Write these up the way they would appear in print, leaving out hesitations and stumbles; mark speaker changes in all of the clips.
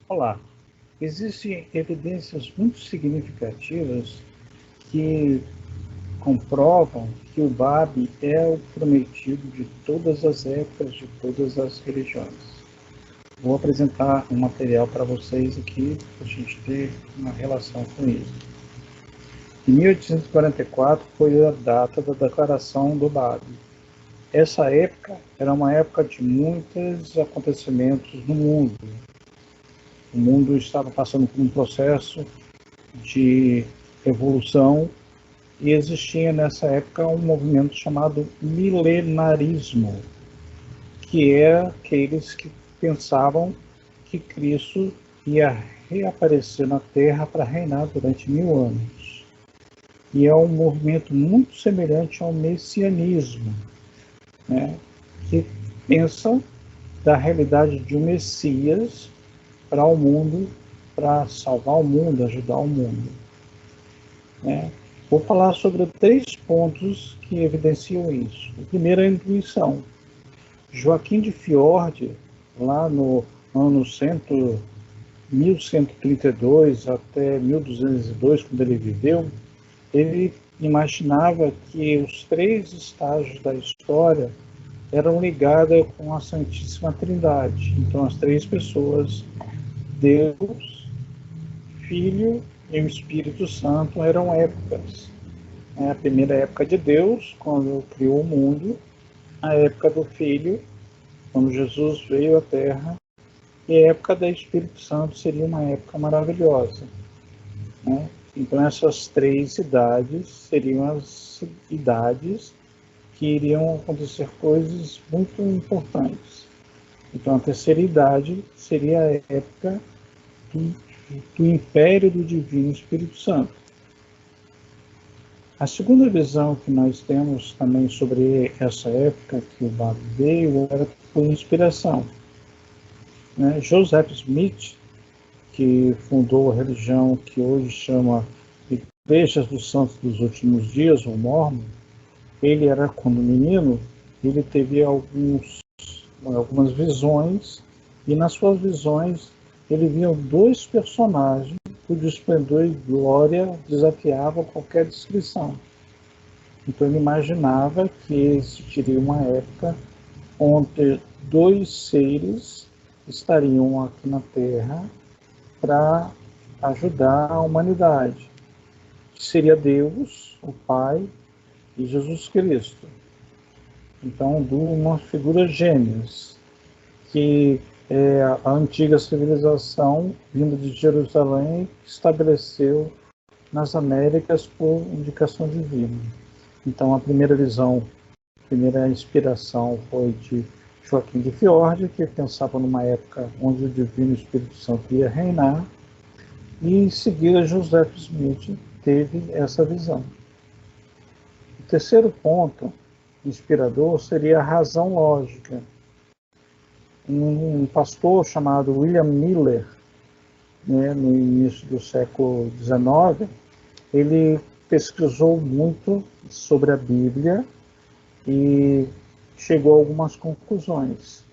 Speaker 1: Olá, existem evidências muito significativas que comprovam que o Babi é o prometido de todas as épocas, de todas as religiões. Vou apresentar um material para vocês aqui, para a gente ter uma relação com isso. Em 1844 foi a data da declaração do Babi. Essa época era uma época de muitos acontecimentos no mundo. O mundo estava passando por um processo de evolução e existia nessa época um movimento chamado milenarismo, que é aqueles que pensavam que Cristo ia reaparecer na Terra para reinar durante 1000 anos. E é um movimento muito semelhante ao messianismo, né, que pensa da realidade de um Messias para o mundo, para salvar o mundo, ajudar o mundo. Né? Vou falar sobre 3 pontos que evidenciam isso. O primeiro é a intuição. Joaquim de Fiord, lá no ano 1132 até 1202, quando ele viveu, ele imaginava que os 3 estágios da história eram ligados com a Santíssima Trindade. Então, as 3 pessoas, Deus, Filho e o Espírito Santo, eram épocas. A primeira época de Deus, quando criou o mundo, a época do Filho, quando Jesus veio à Terra, e a época do Espírito Santo seria uma época maravilhosa. Né? Então, essas 3 idades seriam as idades que iriam acontecer coisas muito importantes. Então, a terceira idade seria a época do Império do Divino Espírito Santo. A segunda visão que nós temos também sobre essa época que o Babi veio era por inspiração. Né? Joseph Smith, que fundou a religião que hoje chama Igrejas dos Santos dos Últimos Dias, ou Mormon, ele era, quando menino, ele teve algumas visões, e nas suas visões ele via 2 personagens cujo esplendor e glória desafiavam qualquer descrição. Então ele imaginava que existiria uma época onde 2 seres estariam aqui na Terra para ajudar a humanidade. Que seria Deus, o Pai, e Jesus Cristo. Então, uma figura gêmeas, que é a antiga civilização vinda de Jerusalém, que estabeleceu nas Américas por indicação divina. Então, a primeira visão, a primeira inspiração foi de Joaquim de Fiord, que pensava numa época onde o Divino Espírito Santo ia reinar, e em seguida Joseph Smith teve essa visão. O terceiro ponto inspirador seria a razão lógica. Um pastor chamado William Miller, né, no início do século XIX, ele pesquisou muito sobre a Bíblia e chegou a algumas conclusões.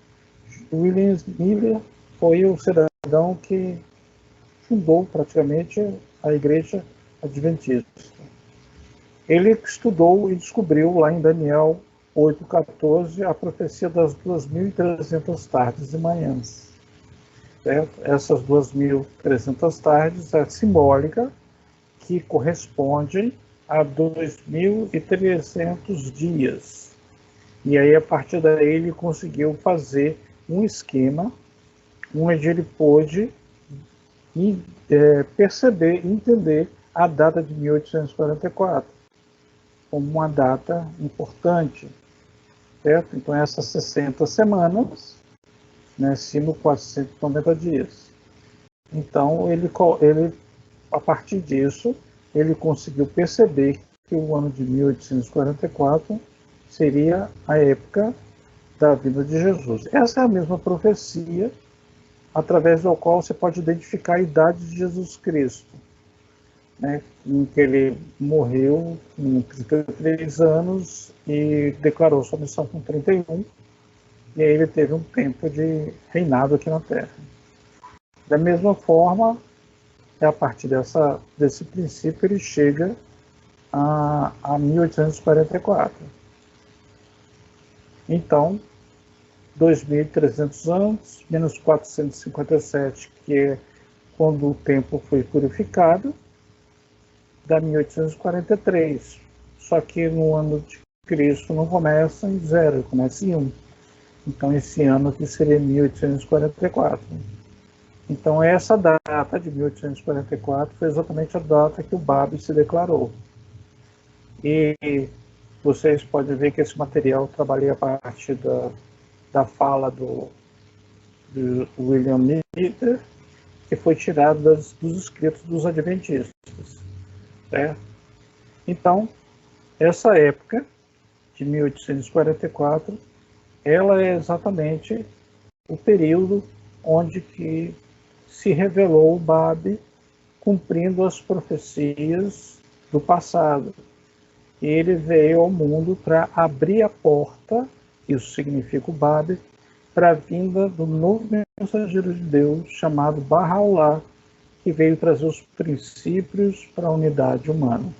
Speaker 1: William Miller foi o cidadão que fundou praticamente a Igreja Adventista. Ele estudou e descobriu lá em Daniel 8,14 a profecia das 2.300 tardes e manhãs. Certo? Essas 2.300 tardes é simbólica, que correspondem a 2.300 dias. E aí, a partir daí, ele conseguiu fazer um esquema onde ele pôde perceber e entender a data de 1844 como uma data importante, certo? Então, essas 60 semanas, né, sino 490 dias. Então, ele, a partir disso, ele conseguiu perceber que o ano de 1844 seria a época da vinda de Jesus. Essa é a mesma profecia através da qual você pode identificar a idade de Jesus Cristo, né, em que ele morreu com 33 anos e declarou sua missão com 31, e aí ele teve um tempo de reinado aqui na Terra. Da mesma forma, a partir desse princípio, ele chega a 1844. Então, 2.300 anos, menos 457, que é quando o tempo foi purificado, dá 1843. Só que no ano de Cristo não começa em 0, começa em 1. Então, esse ano aqui seria 1844. Então, essa data de 1844 foi exatamente a data que o Babi se declarou. E vocês podem ver que esse material trabalhei a partir da fala do William Miller, que foi tirado dos escritos dos adventistas. Certo? Então, essa época, de 1844, ela é exatamente o período onde que se revelou o Babi cumprindo as profecias do passado. Ele veio ao mundo para abrir a porta, isso significa o Babi, para a vinda do novo mensageiro de Deus chamado Bahá'u'lláh, que veio trazer os princípios para a unidade humana.